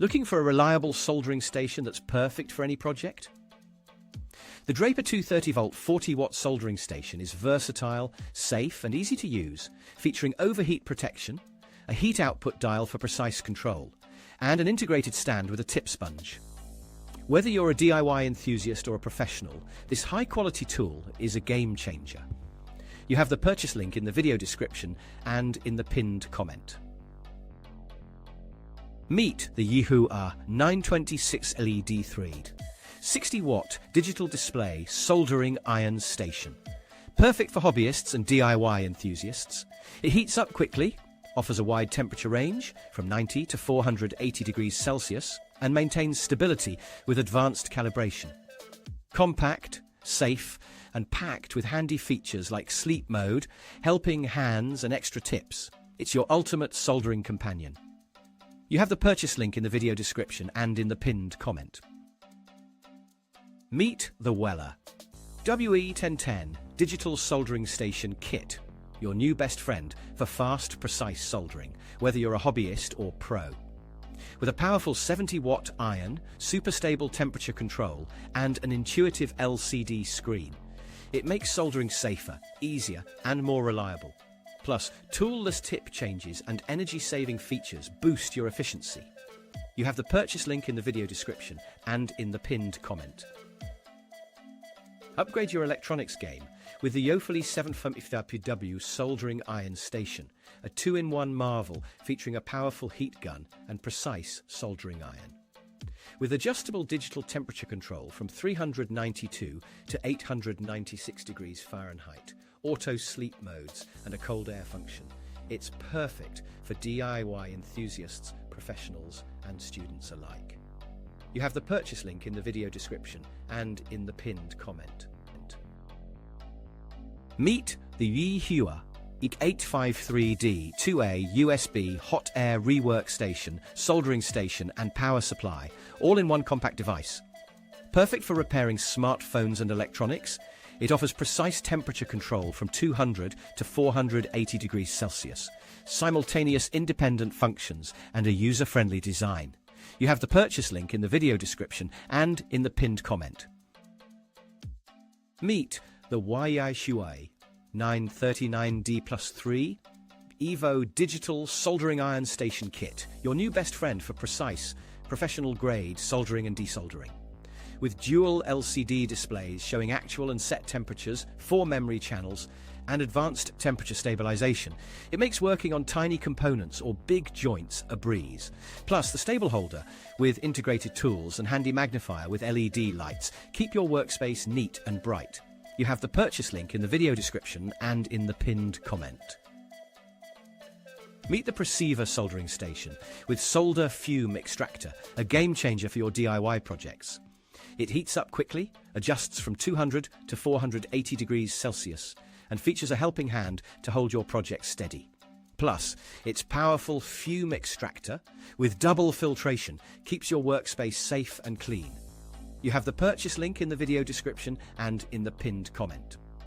Looking for a reliable soldering station that's perfect for any project? The Draper 230-volt 40-watt soldering station is versatile, safe and easy to use, featuring overheat protection, a heat output dial for precise control, and an integrated stand with a tip sponge. Whether you're a DIY enthusiast or a professional, this high-quality tool is a game changer. You have the purchase link in the video description and in the pinned comment. Meet the Yihua 926 LED 3D 60-watt digital display soldering iron station. Perfect for hobbyists and DIY enthusiasts. It heats up quickly, offers a wide temperature range from 90 to 480 degrees Celsius, and maintains stability with advanced calibration. Compact, safe, and packed with handy features like sleep mode, helping hands, and extra tips. It's your ultimate soldering companion. You have the purchase link in the video description and in the pinned comment. Meet the Weller WE1010 Digital Soldering Station Kit, your new best friend for fast, precise soldering, whether you're a hobbyist or pro. With a powerful 70-watt iron, super stable temperature control, and an intuitive LCD screen, it makes soldering safer, easier, and more reliable. Plus, toolless tip changes and energy-saving features boost your efficiency. You have the purchase link in the video description and in the pinned comment. Upgrade your electronics game with the Yofeli 750W soldering iron station, a 2-in-1 marvel featuring a powerful heat gun and precise soldering iron. With adjustable digital temperature control from 392 to 896 degrees Fahrenheit, auto sleep modes, and a cold air function, it's perfect for DIY enthusiasts, professionals, and students alike. You have the purchase link in the video description and in the pinned comment. Meet the Yihua 853D 2A USB hot air rework station, soldering station, and power supply, all in one compact device. Perfect for repairing smartphones and electronics, it offers precise temperature control from 200 to 480 degrees Celsius, simultaneous independent functions, and a user-friendly design. You have the purchase link in the video description and in the pinned comment. Meet the Yihua 939D+3 Evo Digital Soldering Iron Station Kit, your new best friend for precise, professional-grade soldering and desoldering. With dual LCD displays showing actual and set temperatures, 4 memory channels, and advanced temperature stabilization, it makes working on tiny components or big joints a breeze. Plus, the stable holder with integrated tools and handy magnifier with LED lights keep your workspace neat and bright. You have the purchase link in the video description and in the pinned comment. Meet the Perceiver soldering station with solder fume extractor, a game changer for your DIY projects. It heats up quickly, adjusts from 200 to 480 degrees Celsius, and features a helping hand to hold your project steady. Plus, its powerful fume extractor with double filtration keeps your workspace safe and clean. You have the purchase link in the video description and in the pinned comment.